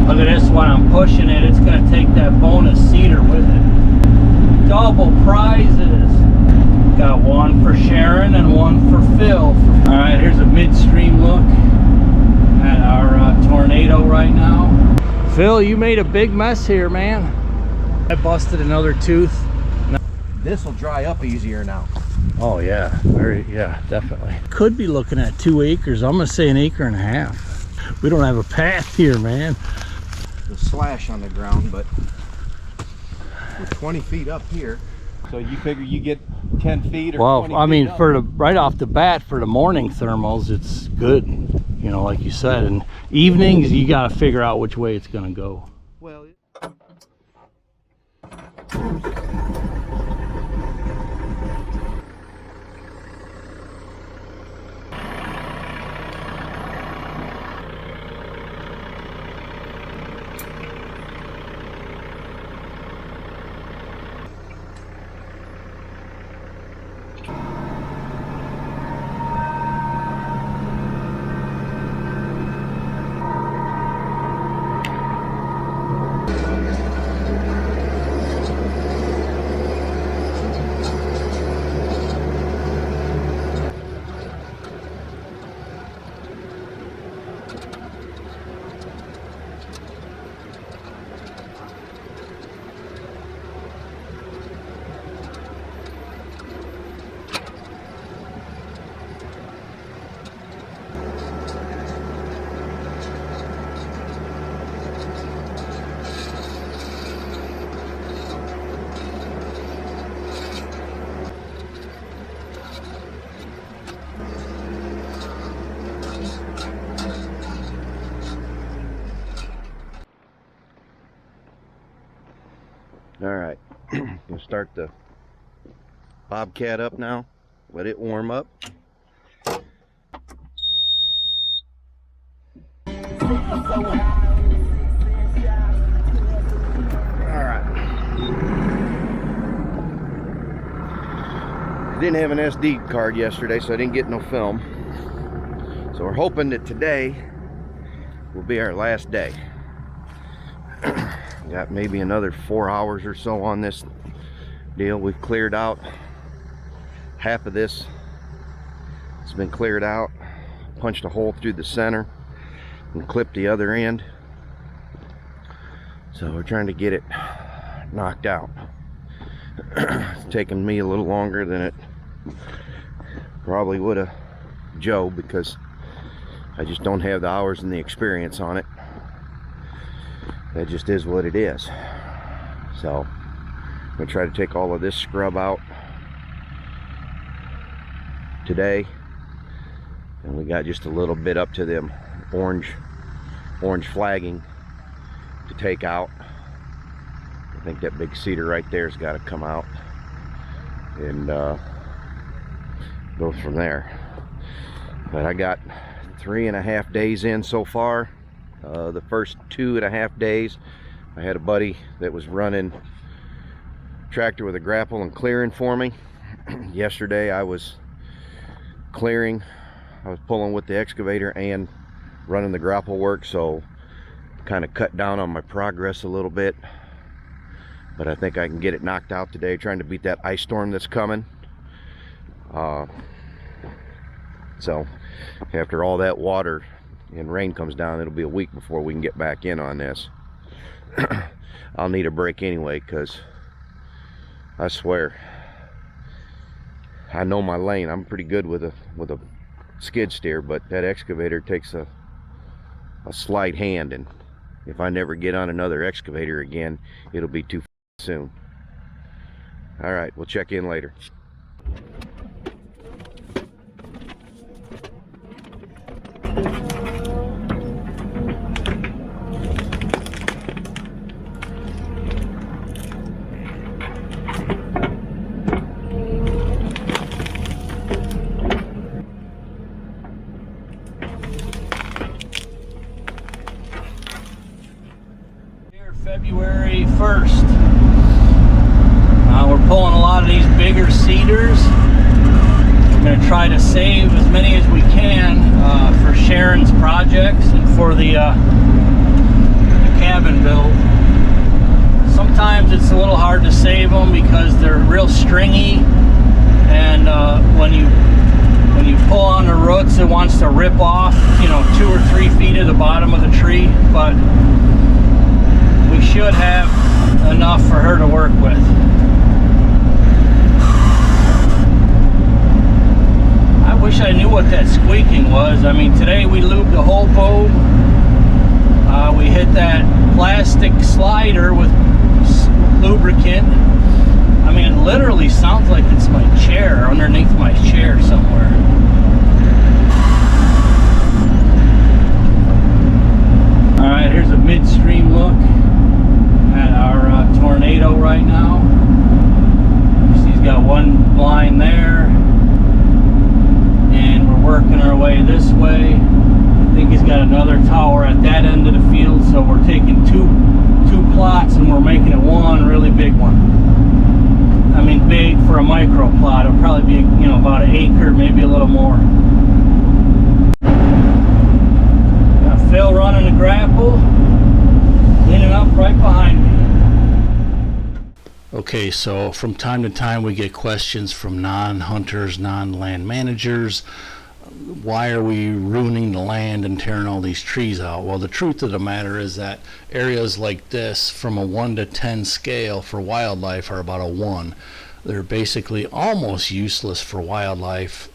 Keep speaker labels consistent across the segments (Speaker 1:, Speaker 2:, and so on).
Speaker 1: Look at this one, I'm pushing it. It's gonna take that bonus cedar with it. Double prizes. Got one for Sharon and one for Phil. All right, here's a midstream look at our tornado right now. Phil, you made a big mess here, man. I busted another tooth.
Speaker 2: This will dry up easier now.
Speaker 1: Oh yeah, yeah, definitely. Could be looking at 2 acres. I'm gonna say 1.5 acres. We don't have a path here, man.
Speaker 2: The slash on the ground, but we're 20 feet up here. So you figure you get 10 feet or
Speaker 1: well,
Speaker 2: 20
Speaker 1: I mean,
Speaker 2: feet
Speaker 1: for the right off the bat, for the morning thermals, it's good. You know, like you said, and evenings you got to figure out which way it's gonna go.
Speaker 2: Well, all right, gonna start the Bobcat up now. Let it warm up. I didn't have an SD card yesterday, so I didn't get no film. So we're hoping that today will be our last day. Got maybe another 4 hours or so on this deal. We've cleared out half of this. It's been cleared out. Punched a hole through the center and clipped the other end. So we're trying to get it knocked out. It's taken me a little longer than it probably would have Joe, because I just don't have the hours and the experience on it. That just is what it is. So I'm gonna try to take all of this scrub out today, and we got just a little bit up to them orange flagging to take out. I think that big cedar right there's got to come out, and go from there. But I got 3.5 days in so far. The first 2.5 days I had a buddy that was running tractor with a grapple and clearing for me. Yesterday I was clearing, I was pulling with the excavator and running the grapple work, so kind of cut down on my progress a little bit. But I think I can get it knocked out today, trying to beat that ice storm that's coming. So after all that water and rain comes down, it'll be a week before we can get back in on this. I'll need a break anyway, because I swear I know my lane. I'm pretty good with a skid steer, but that excavator takes a slight hand, and if I never get on another excavator again, it'll be too soon. All right, we'll check in later.
Speaker 1: February 1st. We're pulling a lot of these bigger cedars. We're going to try to save as many as we can for Sharon's projects and for the rip off, you know, 2 or 3 feet of the bottom of the tree, but we should have enough for her to work with. I wish I knew what that squeaking was. I mean, today we lubed the whole boat. We hit that plastic slider with lubricant. I mean, it literally sounds like it's my chair, underneath my chair somewhere. All right, here's a midstream look at our tornado right now. He's got one line there, and we're working our way this way. I think he's got another tower at that end of the field, so we're taking two plots and we're making it one really big one. I mean, big for a micro plot. It'll probably be, you know, about an acre, maybe a little more. Got Phil running the grapple, cleaning up right behind me. Okay, so from time to time we get questions from non-hunters, non-land managers. Why are we ruining the land and tearing all these trees out? Well, the truth of the matter is that areas like this, from a 1 to 10 scale for wildlife, are about a 1. They're basically almost useless for wildlife.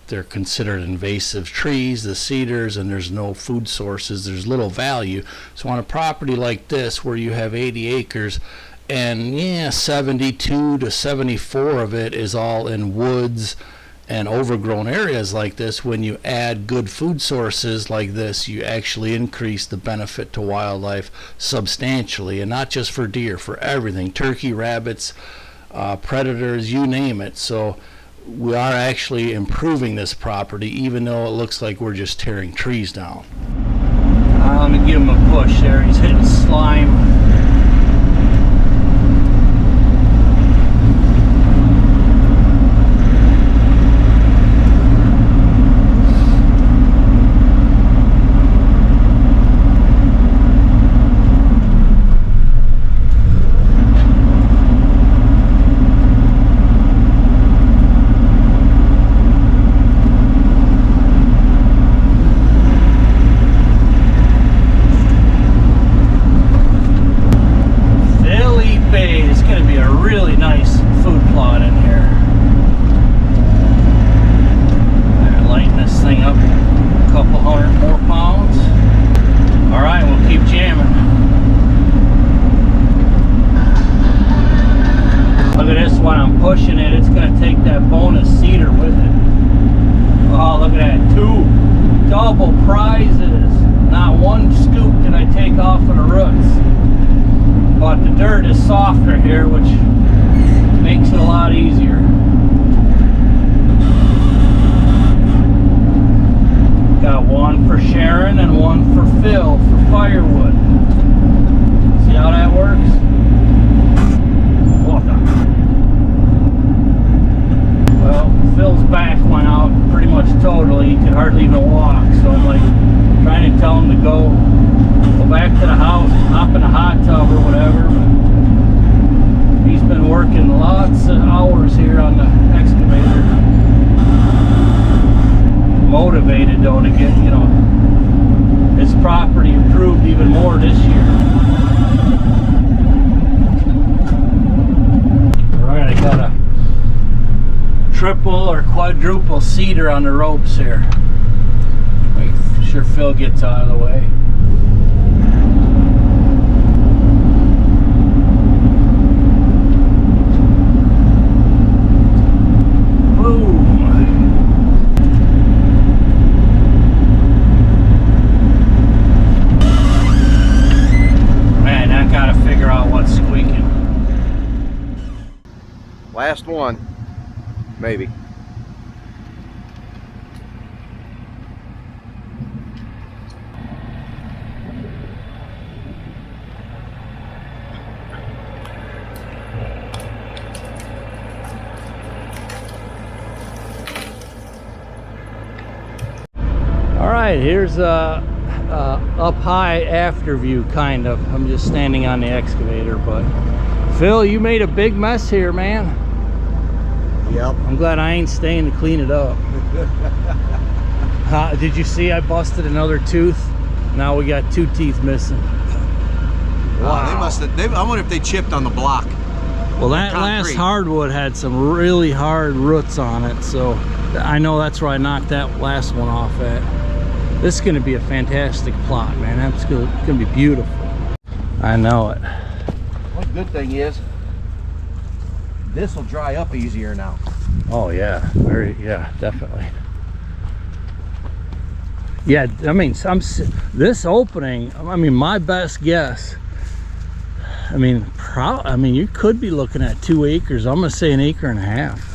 Speaker 1: They're considered invasive trees, the cedars, and there's no food sources. There's little value. So on a property like this, where you have 80 acres, and 72 to 74 of it is all in woods and overgrown areas like this, when you add good food sources like this, you actually increase the benefit to wildlife substantially, and not just for deer, for everything, turkey, rabbits, predators, you name it. So we are actually improving this property, even though it looks like we're just tearing trees down. Let me give him a push there. He's hitting slime. Pushing it, it's going to take that bonus cedar with it. Oh, look at that, 2 double prizes. Not one scoop did I take off of the roots, but the dirt is softer here, which makes it a lot easier. Got one for Sharon and one for Phil for firewood. See how that works? Well, Phil's back went out pretty much totally. He could hardly even walk. So I'm like trying to tell him to go back to the house, hop in a hot tub or whatever. But he's been working lots of hours here on the excavator. Motivated though to get, you know, his property improved even more this year. All right, I got a triple or quadruple cedar on the ropes here. Make sure Phil gets out of the way. Boom. Man, I gotta figure out what's squeaking.
Speaker 2: Last one. Maybe.
Speaker 1: All right, here's a up high after view, kind of. I'm just standing on the excavator, but Phil, you made a big mess here, man.
Speaker 2: Yep.
Speaker 1: I'm glad I ain't staying to clean it up. Did you see I busted another tooth? Now we got 2 teeth missing.
Speaker 2: Wow. They must have. I wonder if they chipped on the block.
Speaker 1: Well, that last hardwood had some really hard roots on it, so I know that's where I knocked that last one off at. This is going to be a fantastic plot, man. That's going to be beautiful. I know it.
Speaker 2: One good thing is, this will dry up easier now.
Speaker 1: Oh yeah, yeah, definitely. Yeah, I mean, this opening, I mean, my best guess, I mean, you could be looking at 2 acres. I'm gonna say 1.5 acres.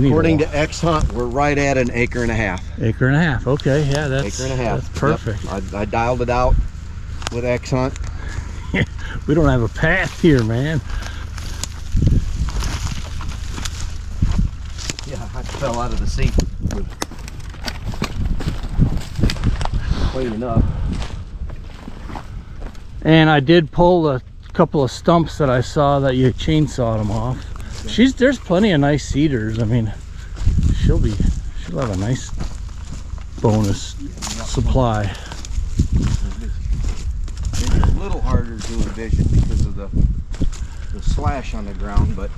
Speaker 2: According to X Hunt, we're right at 1.5 acres.
Speaker 1: 1.5 acres, okay, yeah, that's
Speaker 2: 1.5 acres.
Speaker 1: That's perfect.
Speaker 2: Yep. I dialed it out with X Hunt.
Speaker 1: We don't have a path here, man.
Speaker 2: Yeah, I fell out of the seat. Cleaning up.
Speaker 1: And I did pull a couple of stumps that I saw that you chainsawed them off. Okay. There's plenty of nice cedars. I mean, she'll have a nice bonus supply.
Speaker 2: It's a little harder to envision because of the slash on the ground, but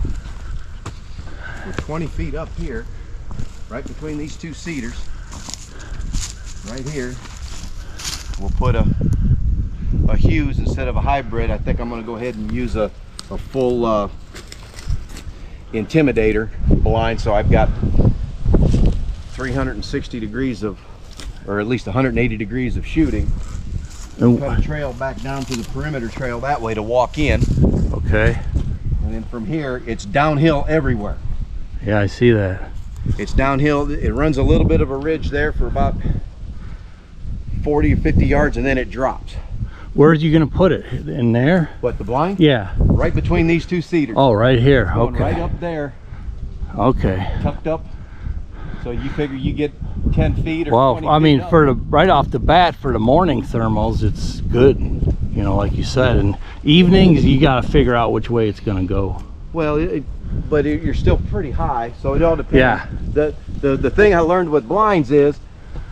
Speaker 2: we're 20 feet up here, right between these 2 cedars. Right here, we'll put a Hughes instead of a hybrid. I think I'm going to go ahead and use a full intimidator blind, so I've got 360 degrees of, or at least 180 degrees of shooting. Cut a trail back down to the perimeter trail that way to walk in.
Speaker 1: Okay.
Speaker 2: And then from here, it's downhill everywhere.
Speaker 1: Yeah, I see that.
Speaker 2: It's downhill. It runs a little bit of a ridge there for about 40 or 50 yards, and then it drops.
Speaker 1: Where are you going to put it? In there?
Speaker 2: What, the blind?
Speaker 1: Yeah.
Speaker 2: Right between these 2 cedars.
Speaker 1: Oh, right here.
Speaker 2: Going
Speaker 1: okay.
Speaker 2: right up there.
Speaker 1: Okay.
Speaker 2: Tucked up. So you figure you get 10 feet or 20
Speaker 1: I mean,
Speaker 2: feet up.
Speaker 1: for the right off the bat, for the morning thermals, it's good. You know, like you said. And evenings, you got to figure out which way it's going to go.
Speaker 2: Well, you're still pretty high, so it all depends.
Speaker 1: Yeah.
Speaker 2: The thing I learned with blinds is,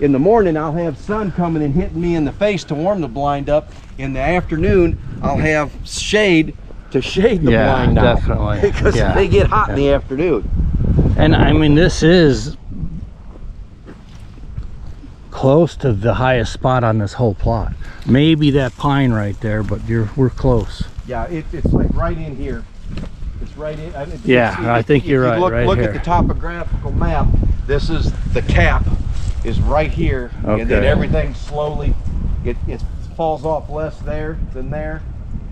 Speaker 2: in the morning I'll have sun coming and hitting me in the face to warm the blind up. In the afternoon, I'll have shade to shade the blind out.
Speaker 1: Definitely.
Speaker 2: Because they get hot in the afternoon.
Speaker 1: And I mean, this is close to the highest spot on this whole plot. Maybe that pine right there, but we're close.
Speaker 2: Yeah, it's like right in here. It's right in.
Speaker 1: I think you're right.
Speaker 2: Look at the topographical map. This is the cap. Is right here,
Speaker 1: okay.
Speaker 2: And then everything slowly, it falls off less there than there.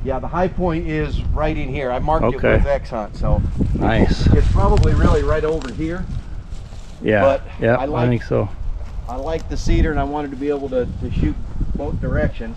Speaker 2: Yeah, the high point is right in here. I marked it with X Hunt, so
Speaker 1: nice.
Speaker 2: It's probably really right over here.
Speaker 1: Yeah,
Speaker 2: but
Speaker 1: yeah, I think so.
Speaker 2: I like the cedar, and I wanted to be able to shoot both directions.